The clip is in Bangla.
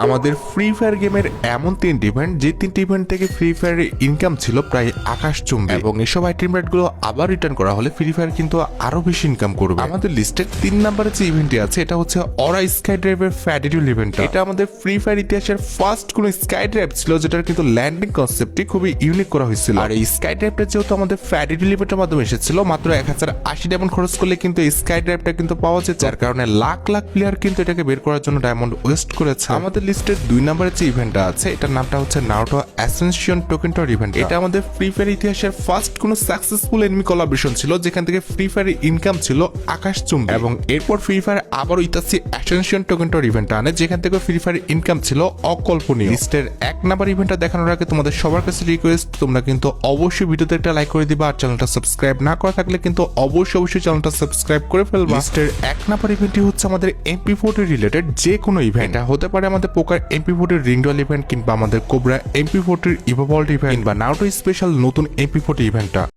আমাদের ফ্রি ফায়ার গেমের এমন 3টি ইভেন্ট যে 3টি ইভেন্ট থেকে ফ্রি ফায়ারের ইনকাম ছিল প্রায় আকাশচুম্বী এবং এসব আইটেম গুলো আবার রিটার্ন করা হলে ফ্রি ফায়ার কিন্তু আরো বেশি ইনকাম করবে। আমাদের লিস্টের 3 নম্বরে যে ইভেন্টটি আছে এটা হচ্ছে অরা স্কাই ড্রাইভের ফ্যাডিডিউল ইভেন্ট। এটা আমাদের ফ্রি ফায়ার ইতিহাসের ফার্স্ট কোন স্কাই ড্রাইভ ছিল যেটার কিন্তু ল্যান্ডিং কনসেপ্টটি খুবই ইউনিক করা হয়েছিল। আর এই স্কাই ড্রাইভটা যেহেতু আমাদের ফ্যাডিডিউল ইভেন্টের মাধ্যমে এসেছিল, মাত্র 1080 ডায়মন্ড খরচ করলে কিন্তু এই স্কাই ড্রাইভটা কিন্তু পাওয়া যেত, যার কারণে লাখ লাখ প্লেয়ার কিন্তু এটাকে বের করার জন্য ডায়মন্ড ওয়েস্ট করেছে। আমাদের লিস্টের 2 নম্বরে যে ইভেন্টটা আছে এটার নামটা হচ্ছে নারুটো অ্যাসেনশন টোকেন টর ইভেন্ট। এটা আমাদের ফ্রি ফায়ার ইতিহাসের ফার্স্ট কোন সাকসেসফুল এনিমি কোলাবরেশন ছিল যেখান থেকে ফ্রি ফায়ারের ইনকাম ছিল আকাশচুম্বী। এবং এরপর ফ্রি ফায়ার আবারও ইতাসি অ্যাসেনশন টোকেন টর ইভেন্টটা আনে যেখান থেকে ফ্রি ফায়ারের ইনকাম ছিল অকল্পনীয়। লিস্টের 1 নম্বর ইভেন্টটা দেখানোর আগে তোমাদের সবার কাছে রিকোয়েস্ট, তোমরা কিন্তু অবশ্যই ভিডিওতে একটা লাইক করে দিবা আর চ্যানেলটা সাবস্ক্রাইব না করা থাকলে কিন্তু অবশ্যই চ্যানেলটা সাবস্ক্রাইব করে ফেলবা। লিস্টের 1 নম্বর ইভেন্টটি হচ্ছে আমাদের MP40 রিলেটেড যে কোনো ইভেন্ট। এটা হতে পারে আমাদের পোকার MP40 রিংডল ইভেন্ট কিংবা আমাদের কোবরা MP40 ইভোভল্ট ইভেন্ট বা নারুটো স্পেশাল নতুন MP40 ইভেন্টটা।